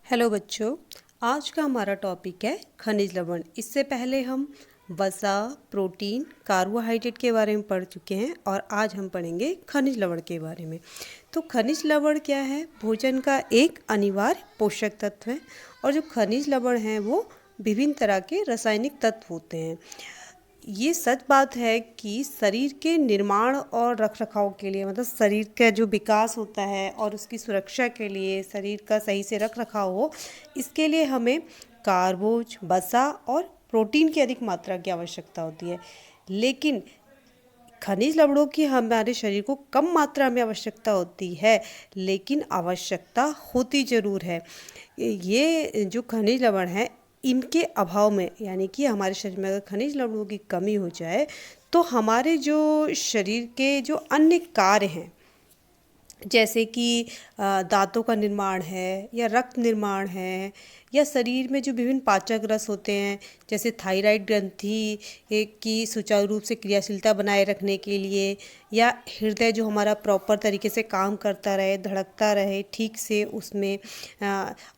Hello बच्चों, आज का हमारा टॉपिक है खनिज लवण। इससे पहले हम वसा, प्रोटीन, कार्बोहाइड्रेट के बारे में पढ़ चुके हैं और आज हम पढ़ेंगे खनिज लवण के बारे में। तो खनिज लवण क्या है? भोजन का एक अनिवार्य पोषक तत्व है और जो खनिज लवण हैं वो विभिन्न तरह के रासायनिक तत्व होते हैं। ये सच बात है कि शरीर के निर्माण और रखरखाव के लिए, मतलब शरीर का जो विकास होता है और उसकी सुरक्षा के लिए, शरीर का सही से रखरखाव हो, इसके लिए हमें कार्बोज, वसा और प्रोटीन की अधिक मात्रा की आवश्यकता होती है। लेकिन खनिज लवणों की हमारे शरीर को कम मात्रा में आवश्यकता होती है, लेकिन आवश्यकता होती ज़रूर है। ये जो खनिज लवण है, इनके अभाव में, यानी कि हमारे शरीर में अगर खनिज लवणों की कमी हो जाए तो हमारे जो शरीर के जो अन्य कार्य हैं, जैसे कि दांतों का निर्माण है या रक्त निर्माण है या शरीर में जो विभिन्न पाचक रस होते हैं, जैसे थायराइड ग्रंथि की सुचारू रूप से क्रियाशीलता बनाए रखने के लिए, या हृदय जो हमारा प्रॉपर तरीके से काम करता रहे, धड़कता रहे ठीक से उसमें,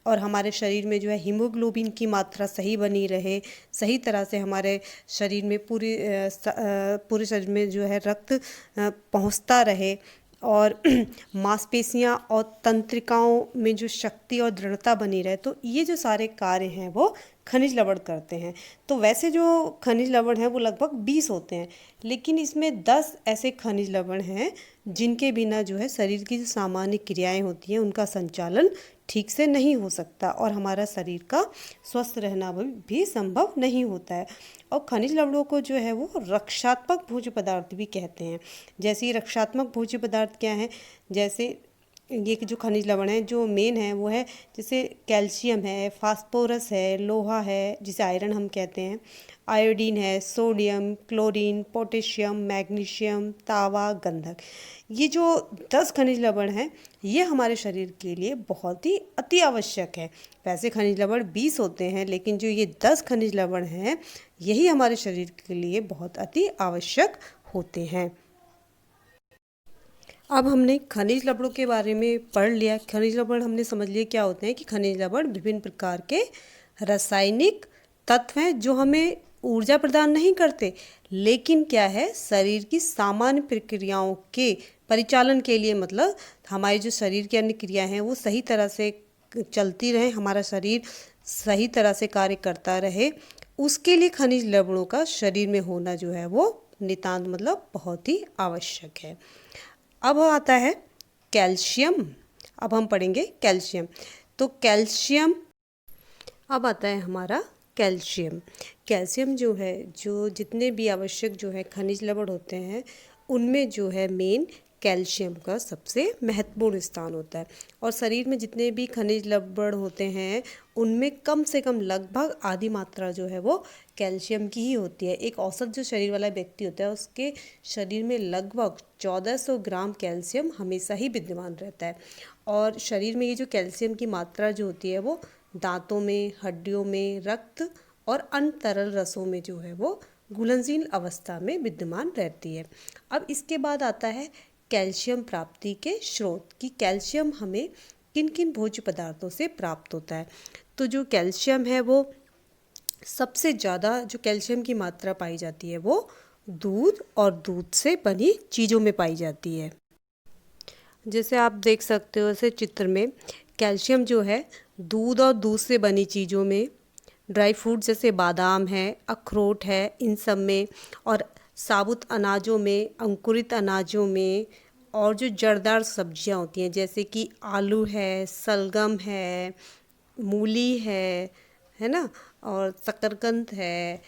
और हमारे शरीर में जो है हीमोग्लोबिन की मात्रा सही बनी रहे, सही तरह से हमारे शरीर में पूरे शरीर में जो है रक्त पहुंचता रहे, और मांसपेशियां और तंत्रिकाओं में जो शक्ति और दृढ़ता बनी रहे। तो ये जो सारे कार्य हैं वो खनिज लवण करते हैं। तो वैसे जो खनिज लवण हैं वो लगभग 20 होते हैं, लेकिन इसमें 10 ऐसे खनिज लवण हैं जिनके बिना जो है शरीर की जो सामान्य क्रियाएं होती हैं उनका संचालन ठीक से नहीं हो सकता और हमारा शरीर का स्वस्थ रहना भी संभव नहीं होता है। और खनिज लवणों को जो है वो रक्षात्मक भोज्य पदार्थ भी कहते हैं। जैसे ये रक्षात्मक भोज्य पदार्थ क्या हैं? जैसे ये जो खनिज लवण है जो मेन है वो है, जैसे कैल्शियम है, फास्फोरस है, लोहा है जिसे आयरन हम कहते हैं, आयोडीन है, सोडियम, क्लोरीन, पोटेशियम, मैग्नीशियम, तावा, गंधक। ये जो 10 खनिज लवण हैं ये हमारे शरीर के लिए बहुत ही अति आवश्यक है। वैसे खनिज लवण 20 होते हैं, लेकिन जो ये 10 खनिज लवण हैं यही हमारे शरीर के लिए बहुत अति आवश्यक होते हैं। अब हमने खनिज लवणों के बारे में पढ़ लिया। खनिज लवण हमने समझ लिया क्या होते हैं, कि खनिज लवण विभिन्न प्रकार के रासायनिक तत्व हैं जो हमें ऊर्जा प्रदान नहीं करते, लेकिन क्या है, शरीर की सामान्य प्रक्रियाओं के परिचालन के लिए, मतलब हमारी जो शरीर की अन्य क्रियाएं हैं वो सही तरह से चलती रहें, हमारा शरीर सही तरह से कार्य करता रहे, उसके लिए खनिज लवणों का शरीर में होना जो है वो नितांत, मतलब बहुत ही आवश्यक है। अब आता है कैल्शियम। अब हम पढ़ेंगे कैल्शियम। तो कैल्शियम, अब आता है हमारा कैल्शियम। कैल्शियम जो है, जो जितने भी आवश्यक जो है खनिज लवण होते हैं उनमें जो है मेन कैल्शियम का सबसे महत्वपूर्ण स्थान होता है। और शरीर में जितने भी खनिज लवण होते हैं उनमें कम से कम लगभग आधी मात्रा जो है वो कैल्शियम की ही होती है। एक औसत जो शरीर वाला व्यक्ति होता है उसके शरीर में लगभग 1400 ग्राम कैल्शियम हमेशा ही विद्यमान रहता है। और शरीर में ये जो कैल्शियम की मात्रा जो होती है वो दांतों में, हड्डियों में, रक्त और अन्य तरल रसों में जो है वो घुलनशील अवस्था में विद्यमान रहती है। अब इसके बाद आता है कैल्शियम प्राप्ति के स्रोत, कि कैल्शियम हमें किन किन भोज्य पदार्थों से प्राप्त होता है। तो जो कैल्शियम है वो सबसे ज़्यादा जो कैल्शियम की मात्रा पाई जाती है वो दूध और दूध से बनी चीज़ों में पाई जाती है। जैसे आप देख सकते हो ऐसे चित्र में, कैल्शियम जो है दूध और दूध से बनी चीज़ों में, ड्राई फ्रूट जैसे बादाम है, अखरोट है, इन सब में, और साबुत अनाजों में, अंकुरित अनाजों में, और जो जड़दार सब्जियां होती हैं जैसे कि आलू है, सलगम है, मूली है ना, और शकरकंद है,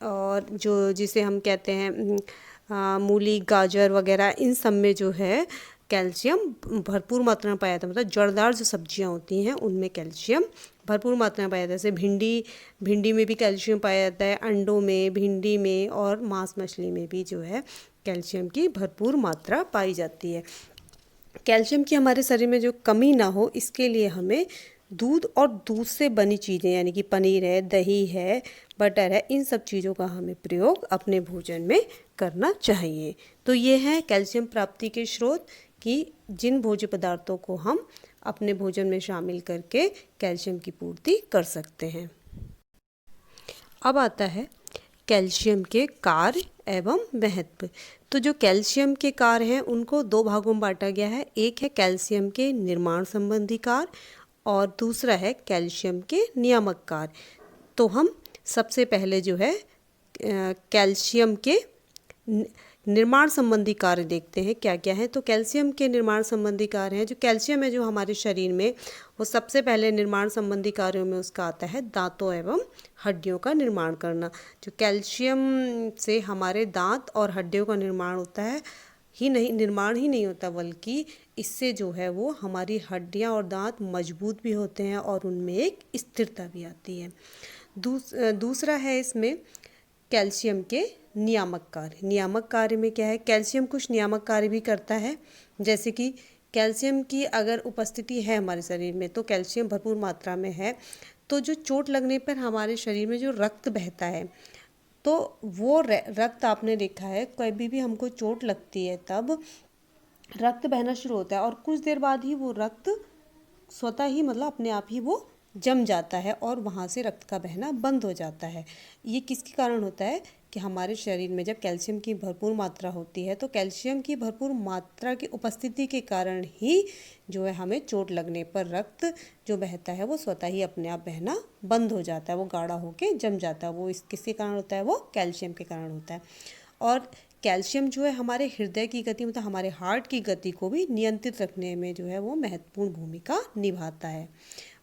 और जो जिसे हम कहते हैं मूली, गाजर वगैरह, इन सब में जो है कैल्शियम भरपूर मात्रा में पाया जाता है। मतलब जड़दार जो सब्जियां होती हैं उनमें कैल्शियम भरपूर मात्रा में पाया जाता है। जैसे भिंडी में भी कैल्शियम पाया जाता है, अंडों में, भिंडी में, और मांस मछली में भी जो है कैल्शियम की भरपूर मात्रा पाई जाती है। कैल्शियम की हमारे शरीर में जो कमी ना हो इसके लिए हमें दूध और दूध से बनी चीज़ें, यानी कि पनीर है, दही है, बटर है, इन सब चीज़ों का हमें प्रयोग अपने भोजन में करना चाहिए। तो ये है कैल्शियम प्राप्ति के स्रोत, कि जिन भोज्य पदार्थों को हम अपने भोजन में शामिल करके कैल्शियम की पूर्ति कर सकते हैं। अब आता है कैल्शियम के कार्य एवं महत्व। तो जो कैल्शियम के कार्य हैं उनको दो भागों में बांटा गया है। एक है कैल्शियम के निर्माण संबंधी कार्य और दूसरा है कैल्शियम के नियामक कार्य। तो हम सबसे पहले जो है कैल्शियम के निर्माण संबंधी कार्य देखते हैं क्या क्या है। तो कैल्शियम के निर्माण संबंधी कार्य हैं। जो कैल्शियम है जो हमारे शरीर में, वो सबसे पहले निर्माण संबंधी कार्यों में उसका आता है दांतों एवं हड्डियों का निर्माण करना। जो कैल्शियम से हमारे दांत और हड्डियों का निर्माण होता है, निर्माण ही नहीं होता बल्कि इससे जो है वो हमारी हड्डियां और दांत मजबूत भी होते हैं और उनमें एक स्थिरता भी आती है। दूसरा है इसमें कैल्शियम के नियामक कार्य। नियामक कार्य में क्या है, कैल्शियम कुछ नियामक कार्य भी करता है। जैसे कि कैल्शियम की अगर उपस्थिति है हमारे शरीर में, तो कैल्शियम भरपूर मात्रा में है, तो जो चोट लगने पर हमारे शरीर में जो रक्त बहता है, तो वो रक्त आपने देखा है कभी भी हमको चोट लगती है तब रक्त बहना शुरू होता है और कुछ देर बाद ही वो रक्त स्वतः ही मतलब अपने आप ही वो जम जाता है और वहाँ से रक्त का बहना बंद हो जाता है। ये किसके कारण होता है कि हमारे शरीर में जब कैल्शियम की भरपूर मात्रा होती है, तो कैल्शियम की भरपूर मात्रा की उपस्थिति के कारण ही जो है हमें चोट लगने पर रक्त जो बहता है वो स्वतः ही अपने आप बहना बंद हो जाता है, वो गाढ़ा होके जम जाता है। वो किसके कारण होता है, वो कैल्शियम के कारण होता है। और कैल्शियम जो है हमारे हृदय की गति, मतलब हमारे हार्ट की गति को भी नियंत्रित रखने में जो है वो महत्वपूर्ण भूमिका निभाता है।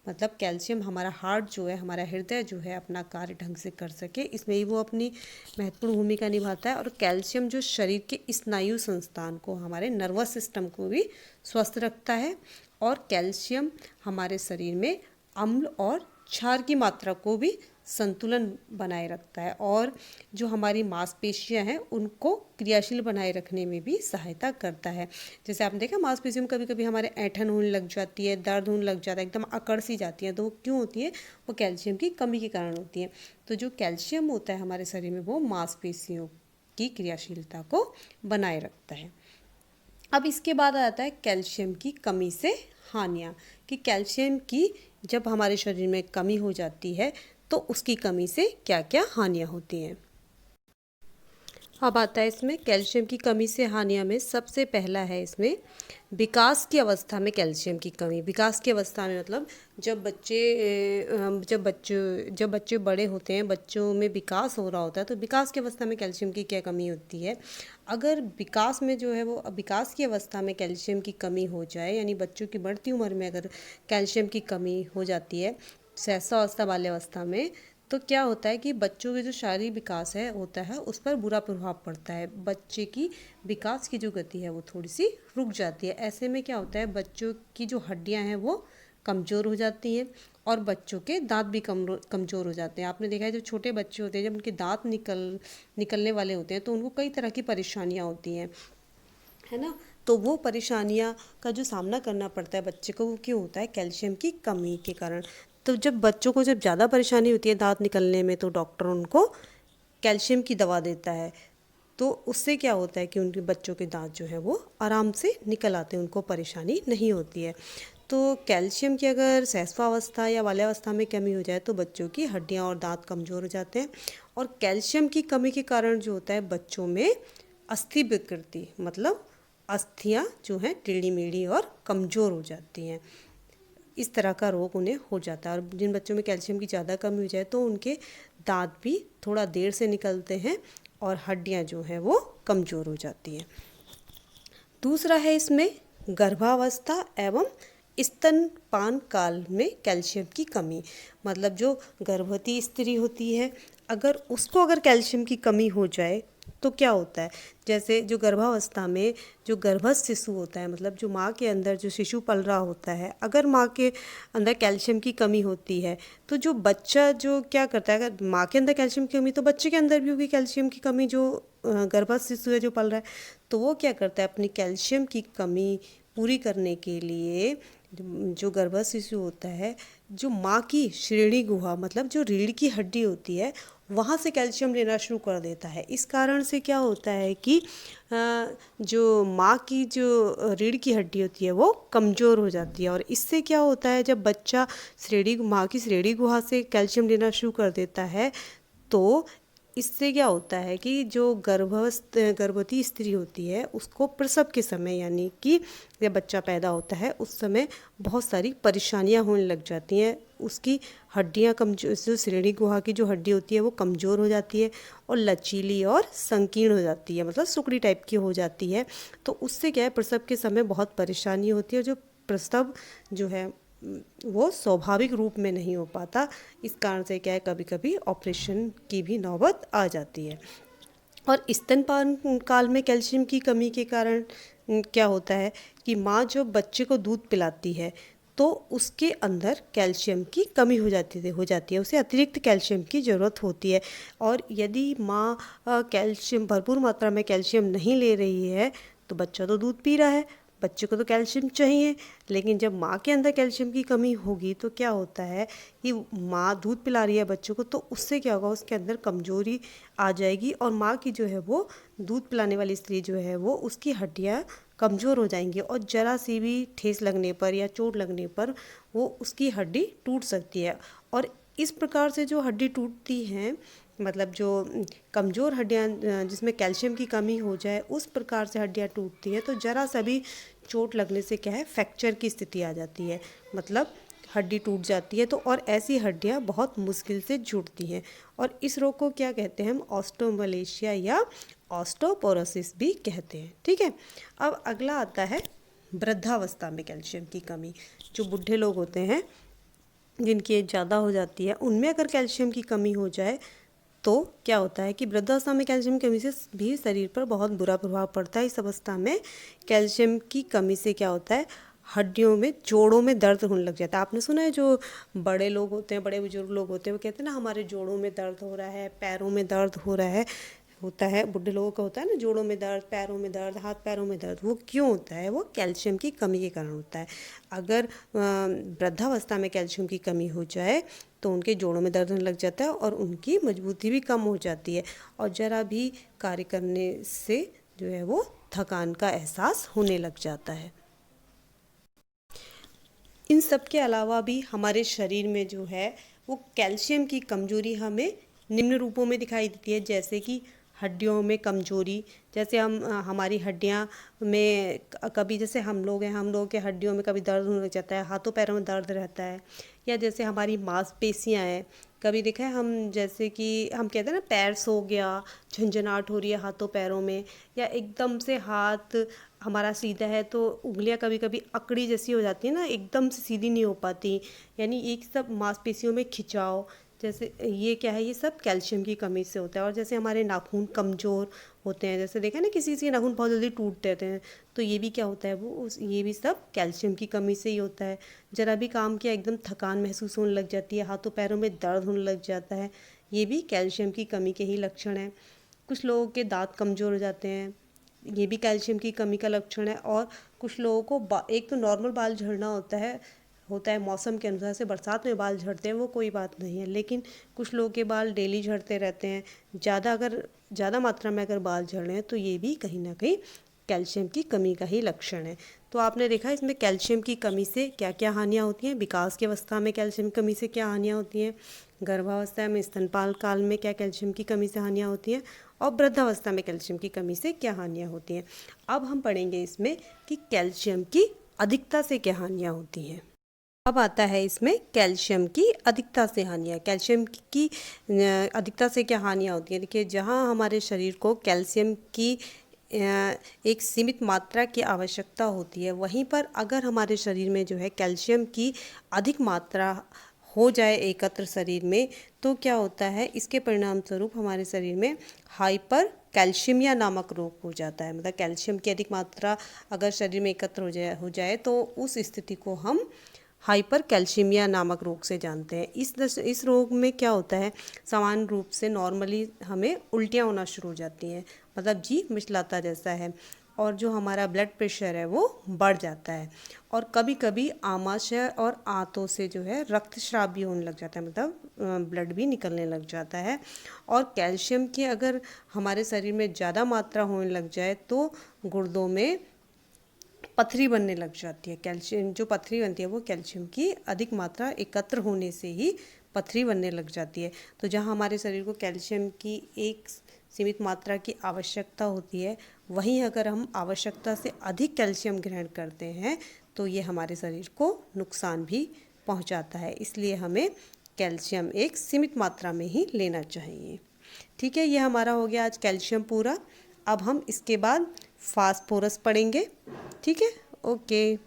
मतलब कैल्शियम हमारा हार्ट जो है, हमारा हृदय जो है अपना कार्य ढंग से कर सके, इसमें ही वो अपनी महत्वपूर्ण भूमिका निभाता है। और कैल्शियम जो शरीर के स्नायु संस्थान को, हमारे नर्वस सिस्टम को भी स्वस्थ रखता है। और कैल्शियम हमारे शरीर में अम्ल और क्षार की मात्रा को भी संतुलन बनाए रखता है और जो हमारी मांसपेशियां हैं उनको क्रियाशील बनाए रखने में भी सहायता करता है। जैसे आपने देखा मांसपेशियों में कभी कभी हमारे ऐंठन होने लग जाती है, दर्द होने लग जाता है, एकदम अकड़ सी जाती है, तो वो क्यों होती है, वो कैल्शियम की कमी के कारण होती है। तो जो कैल्शियम होता है हमारे शरीर में वो मांसपेशियों की क्रियाशीलता को बनाए रखता है। अब इसके बाद आता है कैल्शियम की कमी से हानियाँ, कि कैल्शियम की जब हमारे शरीर में कमी हो जाती है तो उसकी कमी से क्या क्या हानियाँ होती हैं। अब आता है इसमें कैल्शियम की कमी से हानियाँ में सबसे पहला है इसमें विकास की अवस्था में कैल्शियम की कमी। विकास की अवस्था में मतलब जब बच्चे बड़े होते हैं, बच्चों में विकास हो रहा होता है, तो विकास की अवस्था में कैल्शियम की क्या कमी होती है। अगर विकास में जो है वो विकास की अवस्था में कैल्शियम की कमी हो जाए, यानी बच्चों की बढ़ती उम्र में अगर कैल्शियम की कमी हो जाती है सहसावस्था बाल्यावस्था में, तो क्या होता है कि बच्चों के जो शारीरिक विकास है होता है उस पर बुरा प्रभाव पड़ता है। बच्चे की विकास की जो गति है वो थोड़ी सी रुक जाती है। ऐसे में क्या होता है, बच्चों की जो हड्डियां हैं वो कमज़ोर हो जाती हैं और बच्चों के दांत भी कमज़ोर हो जाते हैं। आपने देखा है जब छोटे बच्चे होते हैं, जब उनके दांत निकलने वाले होते हैं तो उनको कई तरह की परेशानियाँ होती हैं, है ना। तो वो परेशानियाँ का जो सामना करना पड़ता है बच्चे को, वो क्यों होता है, कैल्शियम की कमी के कारण। तो जब बच्चों को जब ज़्यादा परेशानी होती है दांत निकलने में, तो डॉक्टर उनको कैल्शियम की दवा देता है। तो उससे क्या होता है कि उनके बच्चों के दांत जो है वो आराम से निकल आते हैं, उनको परेशानी नहीं होती है। तो कैल्शियम की अगर सहस्वावस्था या बाल्यावस्था में कमी हो जाए तो बच्चों की हड्डियाँ और दांत कमज़ोर हो जाते हैं। और कैल्शियम की कमी के कारण जो होता है बच्चों में अस्थि विकृति, मतलब अस्थियाँ जो हैं टेढ़ी मेढ़ी और कमज़ोर हो जाती हैं। इस तरह का रोग उन्हें हो जाता है। और जिन बच्चों में कैल्शियम की ज़्यादा कमी हो जाए तो उनके दांत भी थोड़ा देर से निकलते हैं और हड्डियां जो हैं वो कमज़ोर हो जाती हैं। दूसरा है इसमें गर्भावस्था एवं स्तनपान काल में कैल्शियम की कमी। मतलब जो गर्भवती स्त्री होती है, अगर कैल्शियम की कमी हो जाए तो क्या होता है, जैसे जो गर्भावस्था में जो गर्भस्थ शिशु होता है, मतलब जो माँ के अंदर जो शिशु पल रहा होता है, अगर माँ के अंदर कैल्शियम की कमी होती है तो जो बच्चा जो क्या करता है, अगर माँ के अंदर कैल्शियम की कमी तो बच्चे के अंदर भी होगी कैल्शियम की कमी, जो गर्भस्थ शिशु है जो पल रहा है, तो वो क्या करता है अपनी कैल्शियम की कमी पूरी करने के लिए जो गर्भस्थ शिशु होता है, जो माँ की श्रेणी गुहा मतलब जो रीढ़ की हड्डी होती है वहाँ से कैल्शियम लेना शुरू कर देता है। इस कारण से क्या होता है कि जो माँ की जो रीढ़ की हड्डी होती है वो कमज़ोर हो जाती है। और इससे क्या होता है, जब बच्चा माँ की श्रेणी गुहा से कैल्शियम लेना शुरू कर देता है तो इससे क्या होता है कि जो गर्भवती स्त्री होती है उसको प्रसव के समय, यानी कि जब बच्चा पैदा होता है उस समय बहुत सारी परेशानियां होने लग जाती हैं। उसकी हड्डियां कमजोर, जो श्रेणी गुहा की जो हड्डी होती है वो कमज़ोर हो जाती है और लचीली और संकीर्ण हो जाती है, मतलब सुकड़ी टाइप की हो जाती है। तो उससे क्या है, प्रसव के समय बहुत परेशानी होती है। जो प्रसव जो है वो स्वाभाविक रूप में नहीं हो पाता। इस कारण से क्या है, कभी कभी ऑपरेशन की भी नौबत आ जाती है। और स्तनपान काल में कैल्शियम की कमी के कारण क्या होता है कि माँ जो बच्चे को दूध पिलाती है तो उसके अंदर कैल्शियम की कमी हो जाती है, उसे अतिरिक्त कैल्शियम की ज़रूरत होती है। और यदि माँ कैल्शियम, भरपूर मात्रा में कैल्शियम नहीं ले रही है तो बच्चा तो दूध पी रहा है, बच्चे को तो कैल्शियम चाहिए। लेकिन जब माँ के अंदर कैल्शियम की कमी होगी तो क्या होता है कि माँ दूध पिला रही है बच्चों को, तो उससे क्या होगा, उसके अंदर कमजोरी आ जाएगी और माँ की जो है वो दूध पिलाने वाली स्त्री जो है वो उसकी हड्डियाँ कमज़ोर हो जाएंगी और ज़रा सी भी ठेस लगने पर या चोट लगने पर वो उसकी हड्डी टूट सकती है। और इस प्रकार से जो हड्डी टूटती हैं, मतलब जो कमज़ोर हड्डियाँ जिसमें कैल्शियम की कमी हो जाए उस प्रकार से हड्डियाँ टूटती हैं तो ज़रा सा भी चोट लगने से क्या है, फ्रैक्चर की स्थिति आ जाती है, मतलब हड्डी टूट जाती है। तो और ऐसी हड्डियाँ बहुत मुश्किल से जुड़ती हैं और इस रोग को क्या कहते हैं हम, ऑस्टोमलेशिया या ऑस्टोपोरोसिस भी कहते हैं। ठीक है, अब अगला आता है वृद्धावस्था में कैल्शियम की कमी। जो बूढ़े लोग होते हैं जिनकी एज ज़्यादा हो जाती है, उनमें अगर कैल्शियम की कमी हो जाए तो क्या होता है कि वृद्धावस्था में कैल्शियम की कमी से भी शरीर पर बहुत बुरा प्रभाव पड़ता है। इस अवस्था में कैल्शियम की कमी से क्या होता है, हड्डियों में, जोड़ों में दर्द होने लग जाता है। आपने सुना है जो बड़े लोग होते हैं, बड़े बुजुर्ग लोग होते हैं, वो कहते हैं ना हमारे जोड़ों में दर्द हो रहा है, पैरों में दर्द हो रहा है, होता है बुढ़े लोगों का होता है ना, जोड़ों में दर्द, पैरों में दर्द, हाथ पैरों में दर्द। वो क्यों होता है, वो कैल्शियम की कमी के कारण होता है। अगर वृद्धावस्था में कैल्शियम की कमी हो जाए तो उनके जोड़ों में दर्द होने लग जाता है और उनकी मजबूती भी कम हो जाती है और ज़रा भी कार्य करने से जो है वो थकान का एहसास होने लग जाता है। इन सब के अलावा भी हमारे शरीर में जो है वो कैल्शियम की कमजोरी हमें निम्न रूपों में दिखाई देती है, जैसे कि हड्डियों में कमजोरी। जैसे हमारी हड्डियां में कभी, जैसे हम लोग हैं, हम लोगों के हड्डियों में कभी दर्द होने लग जाता है, हाथों पैरों में दर्द रहता है। या जैसे हमारी मांसपेशियां हैं, कभी देखा है हम, जैसे कि हम कहते हैं ना पैर सो गया, झंझनाहट हो रही है हाथों पैरों में, या एकदम से हाथ हमारा सीधा है तो उंगलियां कभी कभी अकड़ी जैसी हो जाती है ना, एकदम से सीधी नहीं हो पाती, यानी एक सब मांसपेशियों में खिंचाव, जैसे ये क्या है, ये सब कैल्शियम की कमी से होता है। और जैसे हमारे नाखून कमज़ोर होते हैं, जैसे देखा ना किसी के नाखून बहुत जल्दी टूट जाते हैं, तो ये भी क्या होता है, ये भी सब कैल्शियम की कमी से ही होता है। ज़रा भी काम किया एकदम थकान महसूस होने लग जाती है, हाथों पैरों में दर्द होने लग जाता है, ये भी कैल्शियम की कमी के ही लक्षण हैं। कुछ लोगों के दांत कमज़ोर हो जाते हैं, ये भी कैल्शियम की कमी का लक्षण है। और कुछ लोगों को एक तो नॉर्मल बाल झड़ना होता है मौसम के अनुसार से, बरसात में बाल झड़ते हैं वो कोई बात नहीं है, लेकिन कुछ लोगों के बाल डेली झड़ते रहते हैं, ज़्यादा मात्रा में अगर बाल झड़ रहे हैं तो ये भी कहीं ना कहीं कैल्शियम की कमी का ही लक्षण है। तो आपने देखा इसमें कैल्शियम की कमी से क्या क्या हानियाँ होती हैं, विकास की अवस्था में कैल्शियम की कमी से क्या हानियाँ होती हैं, गर्भावस्था में, स्तनपान काल में क्या कैल्शियम की कमी से हानियाँ होती हैं, और वृद्धावस्था में कैल्शियम की कमी से क्या हानियाँ होती हैं। अब हम पढ़ेंगे इसमें कि कैल्शियम की अधिकता से क्या हानियाँ होती हैं। अब आता है इसमें कैल्शियम की अधिकता से हानियाँ। कैल्शियम की अधिकता से क्या हानियाँ होती हैं। देखिए, जहाँ हमारे शरीर को कैल्शियम की एक सीमित मात्रा की आवश्यकता होती है, वहीं पर अगर हमारे शरीर में जो है कैल्शियम की अधिक मात्रा हो जाए एकत्र शरीर में, तो क्या होता है, इसके परिणाम स्वरूप हमारे शरीर में हाइपर कैल्शियमिया नामक रोग हो जाता है। मतलब कैल्शियम की अधिक मात्रा अगर शरीर में एकत्र हो जाए तो उस स्थिति को हम हाइपर कैल्शियमिया नामक रोग से जानते हैं। इस रोग में क्या होता है, सामान्य रूप से नॉर्मली हमें उल्टियाँ होना शुरू हो जाती हैं, मतलब जी मिचलाता जैसा है। और जो हमारा ब्लड प्रेशर है वो बढ़ जाता है। और कभी कभी आमाशय और आंतों से जो है रक्तस्राव भी होने लग जाता है, मतलब ब्लड भी निकलने लग जाता है। और कैल्शियम की अगर हमारे शरीर में ज़्यादा मात्रा होने लग जाए तो गुर्दों में पथरी बनने लग जाती है। कैल्शियम जो पथरी बनती है वो कैल्शियम की अधिक मात्रा एकत्र होने से ही पथरी बनने लग जाती है। तो जहाँ हमारे शरीर को कैल्शियम की एक सीमित मात्रा की आवश्यकता होती है, वहीं अगर हम आवश्यकता से अधिक कैल्शियम ग्रहण करते हैं तो ये हमारे शरीर को नुकसान भी पहुंचाता है। इसलिए हमें कैल्शियम एक सीमित मात्रा में ही लेना चाहिए। ठीक है, ये हमारा हो गया आज कैल्शियम पूरा। अब हम इसके बाद फास्फोरस पढ़ेंगे। ठीक है, ओके।